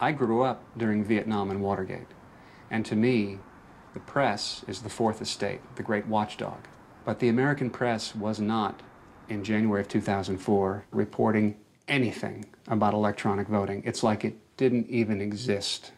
I grew up during Vietnam and Watergate, and to me, the press is the fourth estate, the great watchdog. But the American press was not, in January of 2004, reporting anything about electronic voting. It's like it didn't even exist.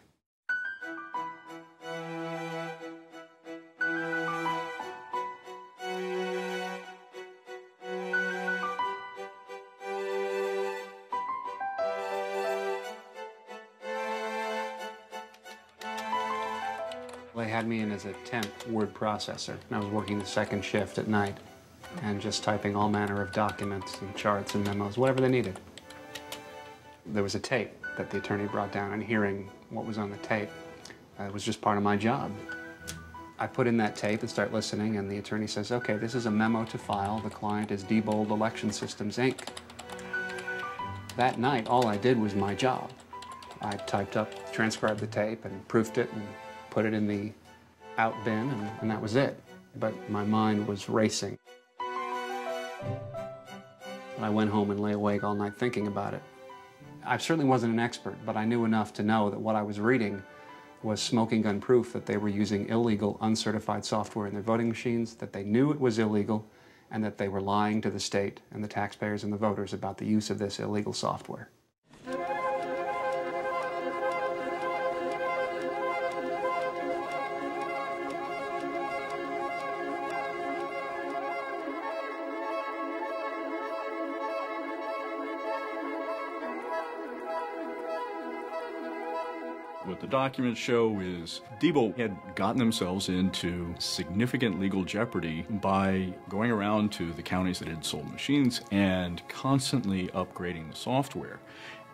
They had me in as a temp word processor, and I was working the second shift at night and just typing all manner of documents and charts and memos, whatever they needed. There was a tape that the attorney brought down, and hearing what was on the tape was just part of my job. I put in that tape and start listening, and the attorney says, okay, this is a memo to file. The client is Diebold Election Systems, Inc. That night, all I did was my job. I typed up, transcribed the tape, and proofed it, and put it in the out bin, and that was it. But my mind was racing. I went home and lay awake all night thinking about it. I certainly wasn't an expert, but I knew enough to know that what I was reading was smoking gun proof that they were using illegal, uncertified software in their voting machines, that they knew it was illegal, and that they were lying to the state and the taxpayers and the voters about the use of this illegal software. What the documents show is Diebold had gotten themselves into significant legal jeopardy by going around to the counties that had sold machines and constantly upgrading the software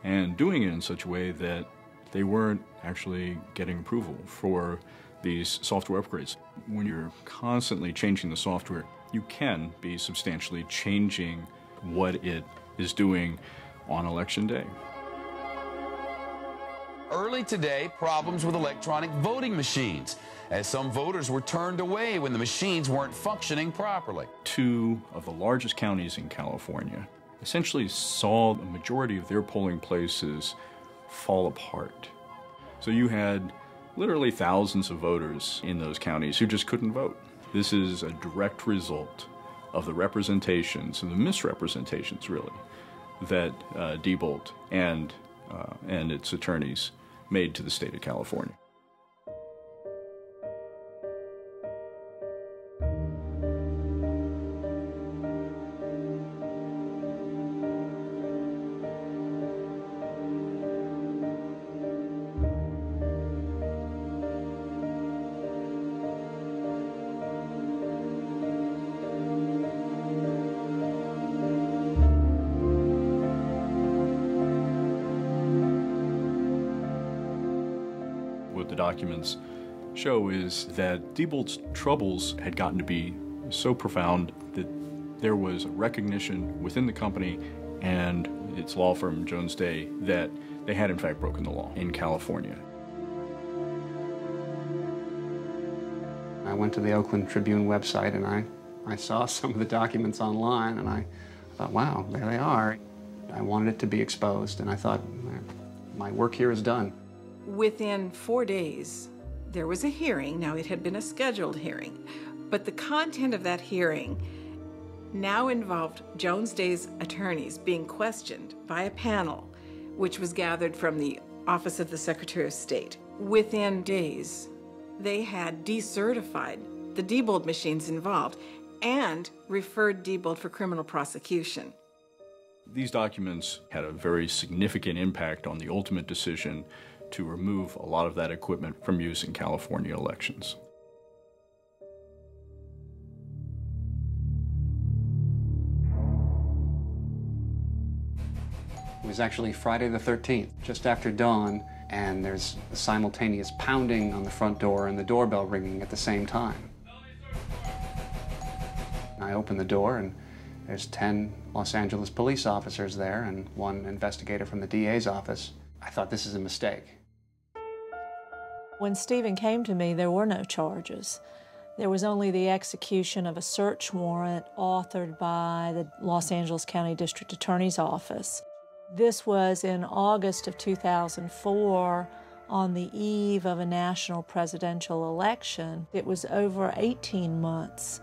and doing it in such a way that they weren't actually getting approval for these software upgrades. When you're constantly changing the software, you can be substantially changing what it is doing on election day. Early today, problems with electronic voting machines, as some voters were turned away when the machines weren't functioning properly. Two of the largest counties in California essentially saw the majority of their polling places fall apart. So you had literally thousands of voters in those counties who just couldn't vote. This is a direct result of the representations, and the misrepresentations really, that Diebold and its attorneys made to the state of California. What the documents show is that Diebold's troubles had gotten to be so profound that there was a recognition within the company and its law firm, Jones Day, that they had in fact broken the law in California. I went to the Oakland Tribune website and I saw some of the documents online, and I thought, wow, there they are. I wanted it to be exposed, and I thought, my work here is done. Within 4 days, there was a hearing. Now, it had been a scheduled hearing, but the content of that hearing now involved Jones Day's attorneys being questioned by a panel, which was gathered from the Office of the Secretary of State. Within days, they had decertified the Diebold machines involved and referred Diebold for criminal prosecution. These documents had a very significant impact on the ultimate decision to remove a lot of that equipment from use in California elections. It was actually Friday the 13th, just after dawn, and there's a simultaneous pounding on the front door and the doorbell ringing at the same time. I open the door, and there's 10 Los Angeles police officers there and one investigator from the DA's office. I thought, this is a mistake. When Stephen came to me, there were no charges. There was only the execution of a search warrant authored by the Los Angeles County District Attorney's Office. This was in August of 2004, on the eve of a national presidential election. It was over 18 months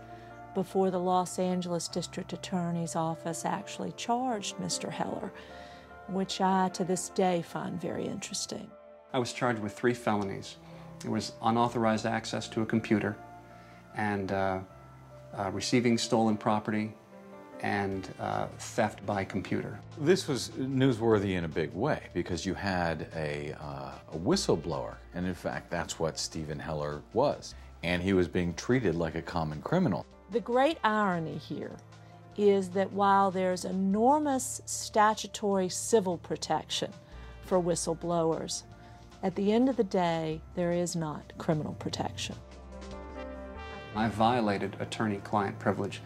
before the Los Angeles District Attorney's Office actually charged Mr. Heller, which I, to this day, find very interesting. I was charged with 3 felonies. It was unauthorized access to a computer, and receiving stolen property, and theft by computer. This was newsworthy in a big way because you had a whistleblower, and in fact that's what Stephen Heller was, and he was being treated like a common criminal. The great irony here is that while there's enormous statutory civil protection for whistleblowers, at the end of the day there is not criminal protection. I violated attorney-client privilege,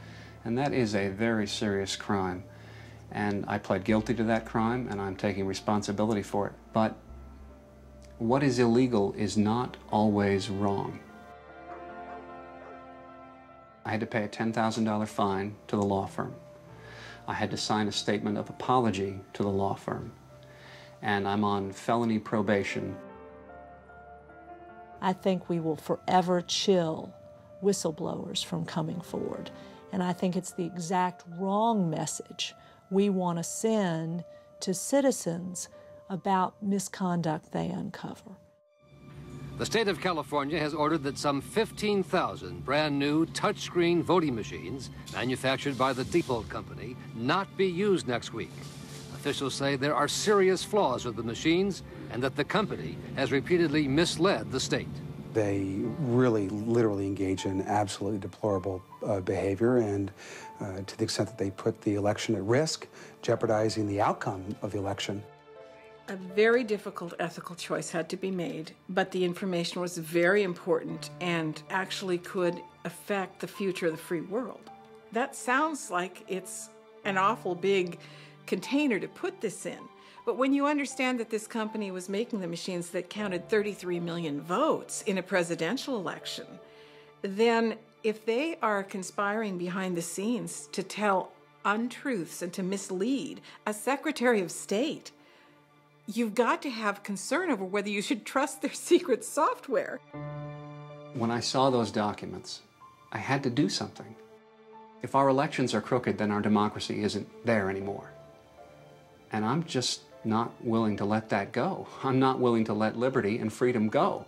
and that is a very serious crime. And I pled guilty to that crime, and I'm taking responsibility for it. But what is illegal is not always wrong. I had to pay a $10,000 fine to the law firm. I had to sign a statement of apology to the law firm. And I'm on felony probation. I think we will forever chill whistleblowers from coming forward. And I think it's the exact wrong message we want to send to citizens about misconduct they uncover. The state of California has ordered that some 15,000 brand new touchscreen voting machines manufactured by the Diebold company not be used next week. Officials say there are serious flaws with the machines and that the company has repeatedly misled the state. They really, literally engage in absolutely deplorable behavior, and to the extent that they put the election at risk, jeopardizing the outcome of the election. A very difficult ethical choice had to be made, but the information was very important and actually could affect the future of the free world. That sounds like it's an awful big container to put this in. But when you understand that this company was making the machines that counted 33 million votes in a presidential election, then if they are conspiring behind the scenes to tell untruths and to mislead a Secretary of State, you've got to have concern over whether you should trust their secret software. When I saw those documents, I had to do something. If our elections are crooked, then our democracy isn't there anymore. And I'm just not willing to let that go. I'm not willing to let liberty and freedom go.